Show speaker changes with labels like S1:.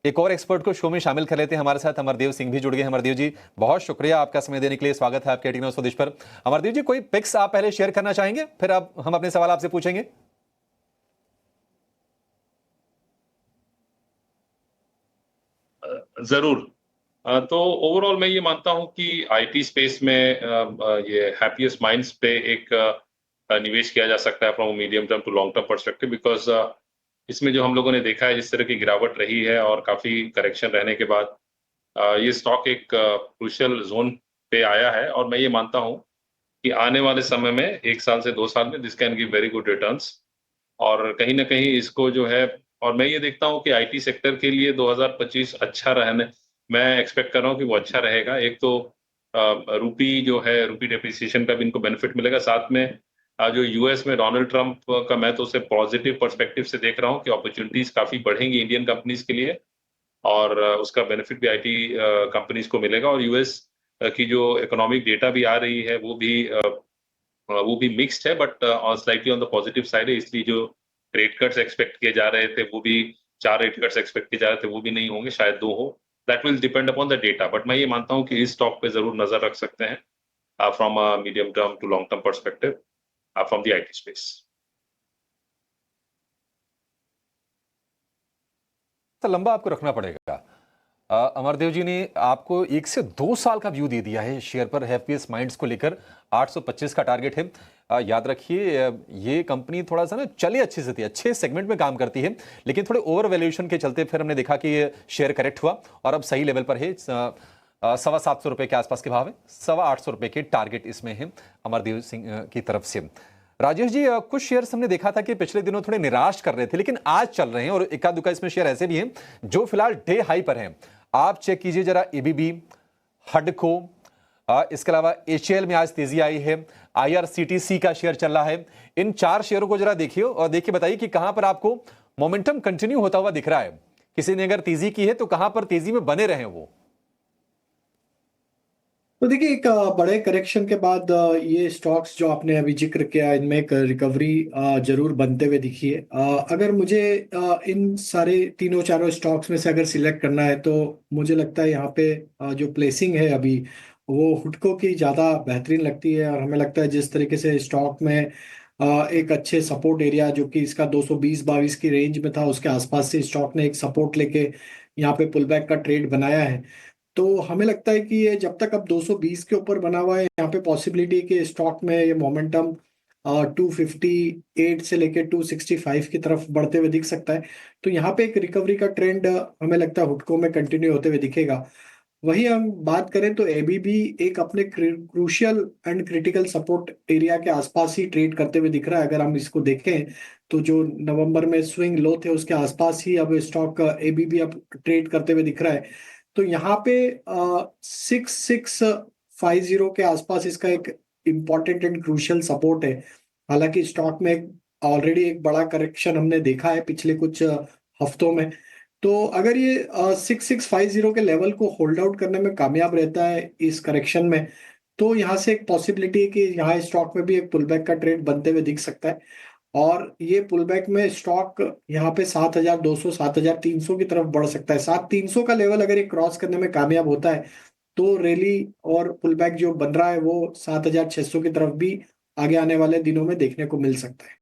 S1: एक और एक्सपर्ट को शो में शामिल कर लेते हैं। हमारे साथ अमरदेव सिंह भी जुड़ गए। अमरदेव जी, बहुत शुक्रिया आपका समय देने के लिए। स्वागत है आपके टीम स्वदेश पर। अमरदेव जी, कोई पिक्स आप पहले शेयर करना चाहेंगे, फिर आप हम अपने सवाल आपसे पूछेंगे।
S2: जरूर। तो ओवरऑल मैं ये मानता हूं कि आईटी स्पेस में ये हैप्पीएस्ट माइंड्स पे एक निवेश किया जा सकता है from medium term to long term perspective, because इसमें जो हम लोगों ने देखा है जिस तरह की गिरावट रही है और काफी करेक्शन रहने के बाद ये स्टॉक एक क्रूशियल जोन पे आया है। और मैं ये मानता हूं कि आने वाले समय में 1 साल से 2 साल में this can give very good returns. और कहीं ना कहीं इसको जो है, और मैं ये देखता हूँ कि आईटी सेक्टर के लिए 2025 अच्छा रहने, मैं एक्सपेक्ट कर रहा हूँ कि वो अच्छा रहेगा। एक तो रूपी जो है, रूपी डेप्रिसिएशन का भी इनको बेनिफिट मिलेगा। साथ में जो यूएस में डोनाल्ड ट्रंप का, मैं तो उसे पॉजिटिव पर्सपेक्टिव से देख रहा हूँ कि अपॉर्चुनिटीज काफी बढ़ेंगी इंडियन कंपनीज के लिए। और उसका बेनिफिट भी आईटी कंपनीज को मिलेगा। और यूएस की जो इकोनॉमिक डेटा भी आ रही है वो भी मिक्स्ड है, but slightly on the positive side है। इसलिए जो रेट कट्स एक्सपेक्ट किए जा रहे थे वो भी, 4 रेट कट्स एक्सपेक्ट किए जा रहे थे वो भी नहीं होंगे, शायद 2 हो। That will depend upon the data, but मैं ये मानता हूँ कि इस स्टॉक पे जरूर नजर रख सकते हैं from a medium term to long term perspective from the IT space.
S1: तो लंबा आपको रखना पड़ेगा। अमरदेव जी ने आपको 1 से 2 साल का व्यू दे दिया है शेयर पर। हैप्पीएस्ट माइंड्स को लेकर 825 का टारगेट है। याद रखिए, ये कंपनी थोड़ा सा ना चले अच्छे से थी, अच्छे सेगमेंट में काम करती है, लेकिन थोड़े ओवर वैल्यूएशन के चलते फिर हमने देखा कि ये शेयर करेक्ट हुआ और अब सही लेवल पर है। 725 के आसपास के भाव है। 825 के टारगेट इसमें है अमरदेव सिंह की तरफ से। राजेश जी, कुछ शेयर्स हमने देखा था कि पिछले दिनों थोड़े निराश कर रहे थे, लेकिन आज चल रहे हैं। और इक्का दुक्का इसमें शेयर ऐसे भी हैं जो फिलहाल डे हाई पर हैं। आप चेक कीजिए जरा, एबीबी, हडको, इसके अलावा एचएएल में आज तेजी आई है। आईआरसीटीसी का शेयर चल रहा है। इन 4 शेयरों को जरा देखिए और देखिए बताइए कि कहां पर आपको मोमेंटम कंटिन्यू होता हुआ दिख रहा है। किसी ने अगर तेजी की है तो कहां पर तेजी में बने रहे वो।
S3: तो देखिए, एक बड़े करेक्शन के बाद ये स्टॉक्स जो आपने अभी जिक्र किया, इनमें एक रिकवरी जरूर बनते हुए दिखी है। अगर मुझे इन सारे तीनों चारों स्टॉक्स में से अगर सिलेक्ट करना है तो मुझे लगता है यहाँ पे जो प्लेसिंग है अभी, वो हुडको की ज़्यादा बेहतरीन लगती है। और हमें लगता है जिस तरीके से स्टॉक में एक अच्छे सपोर्ट एरिया जो कि इसका 220-22 की रेंज में था, उसके आसपास से स्टॉक ने एक सपोर्ट लेके यहाँ पे पुल बैक का ट्रेड बनाया है। तो हमें लगता है कि ये जब तक अब 220 के ऊपर बना हुआ है, यहाँ पे पॉसिबिलिटी है कि स्टॉक में ये मोमेंटम 258 से लेके 265 की तरफ बढ़ते हुए दिख सकता है। तो यहाँ पे एक रिकवरी का ट्रेंड हमें लगता है हुडको में कंटिन्यू होते हुए दिखेगा। वही हम बात करें तो एबीबी एक अपने crucial and critical support area के आसपास ही ट्रेड करते हुए दिख रहा है। अगर हम इसको देखें तो जो नवंबर में स्विंग लो थे उसके आसपास ही अब स्टॉक एबीबी अब ट्रेड करते हुए दिख रहा है। तो यहाँ पे 6650 के आसपास इसका एक इम्पॉर्टेंट एंड क्रूशियल सपोर्ट है। हालांकि स्टॉक में ऑलरेडी एक बड़ा करेक्शन हमने देखा है पिछले कुछ हफ्तों में। तो अगर ये 6650 के लेवल को होल्ड आउट करने में कामयाब रहता है इस करेक्शन में, तो यहाँ से एक पॉसिबिलिटी है कि यहाँ स्टॉक में भी एक पुलबैक का ट्रेड बनते हुए दिख सकता है। और ये पुलबैक में स्टॉक यहाँ पे 7200 7300 की तरफ बढ़ सकता है। 7300 का लेवल अगर ये क्रॉस करने में कामयाब होता है तो रैली और पुलबैक जो बन रहा है वो 7600 की तरफ भी आगे आने वाले दिनों में देखने को मिल सकता है।